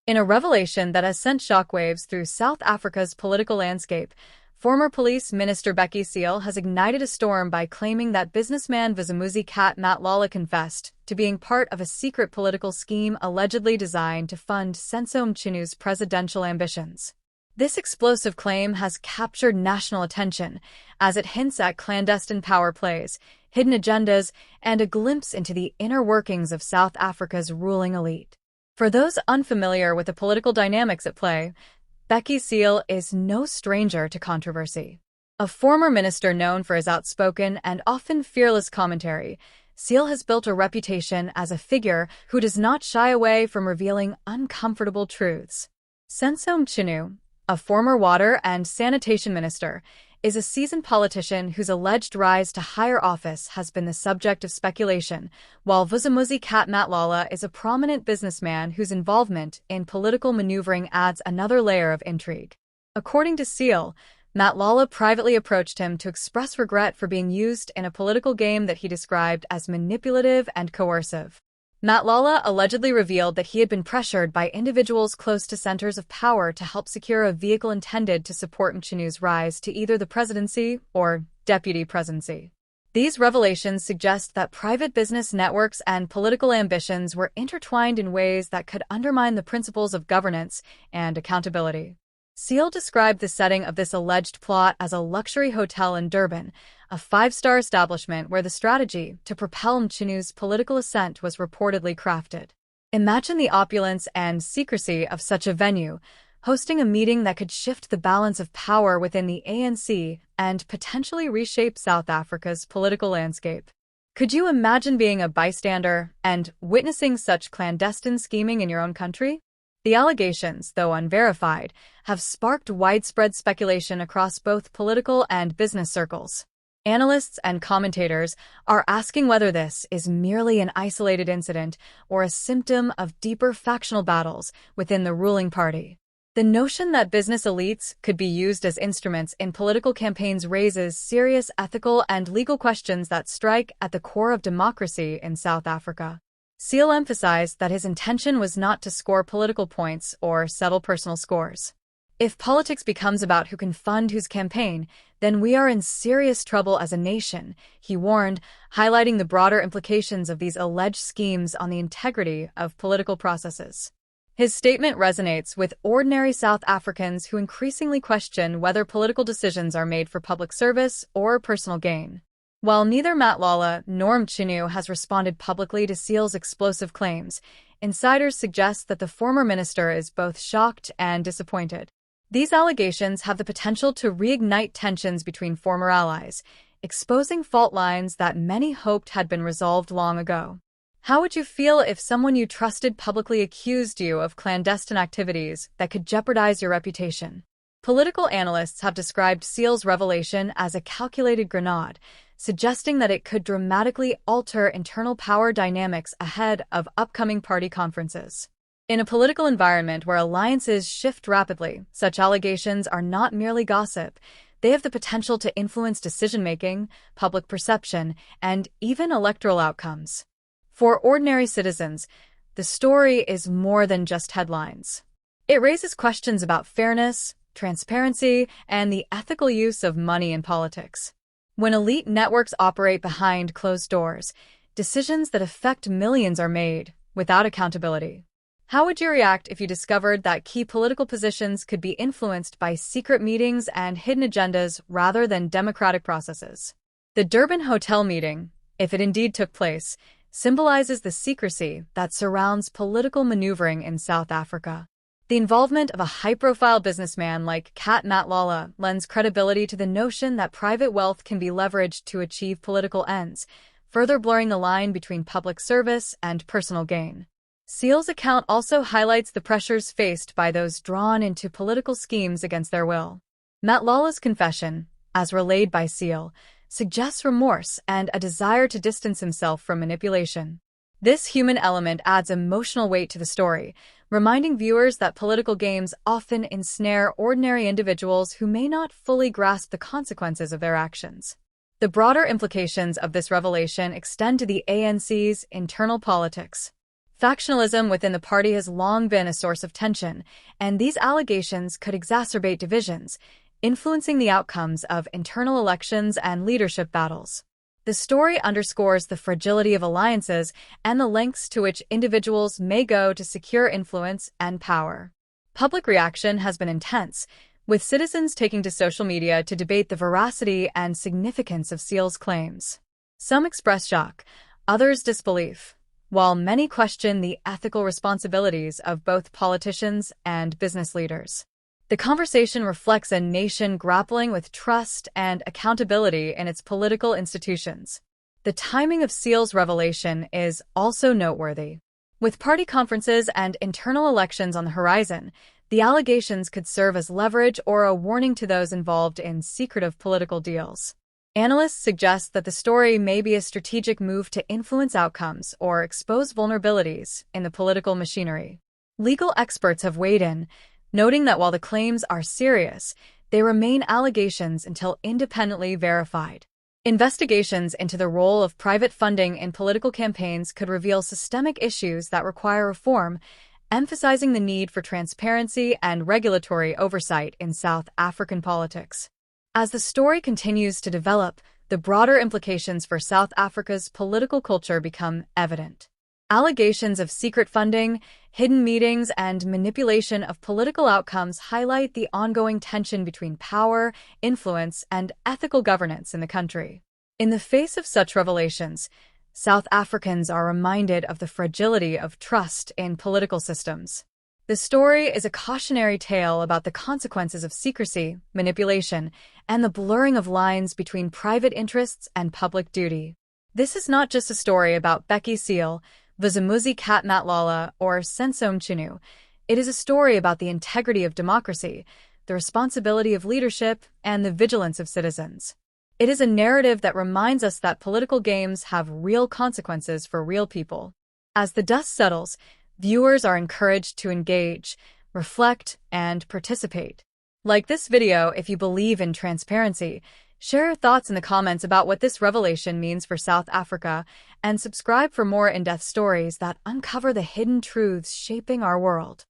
In a revelation that has sent shockwaves through South Africa's political landscape, former Police Minister Bheki Cele has ignited a storm by claiming that businessman Vusimuzi Matlala confessed to being part of a secret political scheme allegedly designed to fund Senzo Mchunu's presidential ambitions. This explosive claim has captured national attention as it hints at clandestine power plays, hidden agendas, and a glimpse into the inner workings of South Africa's ruling elite. For those unfamiliar with the political dynamics at play, Bheki Cele is no stranger to controversy. A former minister known for his outspoken and often fearless commentary, Cele has built a reputation as a figure who does not shy away from revealing uncomfortable truths. Senzo Mchunu, a former water and sanitation minister, is a seasoned politician whose alleged rise to higher office has been the subject of speculation, while Vusimuzi Matlala is a prominent businessman whose involvement in political maneuvering adds another layer of intrigue. According to Cele, Matlala privately approached him to express regret for being used in a political game that he described as manipulative and coercive. Matlala allegedly revealed that he had been pressured by individuals close to centers of power to help secure a vehicle intended to support Mchunu's rise to either the presidency or deputy presidency. These revelations suggest that private business networks and political ambitions were intertwined in ways that could undermine the principles of governance and accountability. Cele described the setting of this alleged plot as a luxury hotel in Durban, a five-star establishment where the strategy to propel Mchunu's political ascent was reportedly crafted. Imagine the opulence and secrecy of such a venue, hosting a meeting that could shift the balance of power within the ANC and potentially reshape South Africa's political landscape. Could you imagine being a bystander and witnessing such clandestine scheming in your own country? The allegations, though unverified, have sparked widespread speculation across both political and business circles. Analysts and commentators are asking whether this is merely an isolated incident or a symptom of deeper factional battles within the ruling party. The notion that business elites could be used as instruments in political campaigns raises serious ethical and legal questions that strike at the core of democracy in South Africa. Cele emphasized that his intention was not to score political points or settle personal scores. If politics becomes about who can fund whose campaign, then we are in serious trouble as a nation, he warned, highlighting the broader implications of these alleged schemes on the integrity of political processes. His statement resonates with ordinary South Africans who increasingly question whether political decisions are made for public service or personal gain. While neither Matlala nor Mchunu has responded publicly to Cele's explosive claims, insiders suggest that the former minister is both shocked and disappointed. These allegations have the potential to reignite tensions between former allies, exposing fault lines that many hoped had been resolved long ago. How would you feel if someone you trusted publicly accused you of clandestine activities that could jeopardize your reputation? Political analysts have described Cele's revelation as a calculated grenade, suggesting that it could dramatically alter internal power dynamics ahead of upcoming party conferences. In a political environment where alliances shift rapidly, such allegations are not merely gossip. They have the potential to influence decision-making, public perception, and even electoral outcomes. For ordinary citizens, the story is more than just headlines. It raises questions about fairness, transparency, and the ethical use of money in politics. When elite networks operate behind closed doors, decisions that affect millions are made without accountability. How would you react if you discovered that key political positions could be influenced by secret meetings and hidden agendas rather than democratic processes? The Durban hotel meeting, if it indeed took place, symbolizes the secrecy that surrounds political maneuvering in South Africa. The involvement of a high-profile businessman like Matlala lends credibility to the notion that private wealth can be leveraged to achieve political ends, further blurring the line between public service and personal gain. Cele's account also highlights the pressures faced by those drawn into political schemes against their will. Matlala's confession, as relayed by Cele, suggests remorse and a desire to distance himself from manipulation. This human element adds emotional weight to the story, reminding viewers that political games often ensnare ordinary individuals who may not fully grasp the consequences of their actions. The broader implications of this revelation extend to the ANC's internal politics. Factionalism within the party has long been a source of tension, and these allegations could exacerbate divisions, influencing the outcomes of internal elections and leadership battles. The story underscores the fragility of alliances and the lengths to which individuals may go to secure influence and power. Public reaction has been intense, with citizens taking to social media to debate the veracity and significance of Cele's claims. Some express shock, others disbelief, while many question the ethical responsibilities of both politicians and business leaders. The conversation reflects a nation grappling with trust and accountability in its political institutions. The timing of Cele's revelation is also noteworthy. With party conferences and internal elections on the horizon, the allegations could serve as leverage or a warning to those involved in secretive political deals. Analysts suggest that the story may be a strategic move to influence outcomes or expose vulnerabilities in the political machinery. Legal experts have weighed in, noting that while the claims are serious, they remain allegations until independently verified. Investigations into the role of private funding in political campaigns could reveal systemic issues that require reform, emphasizing the need for transparency and regulatory oversight in South African politics. As the story continues to develop, the broader implications for South Africa's political culture become evident. Allegations of secret funding, hidden meetings, and manipulation of political outcomes highlight the ongoing tension between power, influence, and ethical governance in the country. In the face of such revelations, South Africans are reminded of the fragility of trust in political systems. The story is a cautionary tale about the consequences of secrecy, manipulation, and the blurring of lines between private interests and public duty. This is not just a story about Bheki Cele, Vusimuzi cat Matlala, or Senzo Mchunu. It is a story about the integrity of democracy, the responsibility of leadership, and the vigilance of citizens. It is a narrative that reminds us that political games have real consequences for real people. As the dust settles, viewers are encouraged to engage, reflect, and participate. Like this video if you believe in transparency, share your thoughts in the comments about what this revelation means for South Africa, and subscribe for more in-depth stories that uncover the hidden truths shaping our world.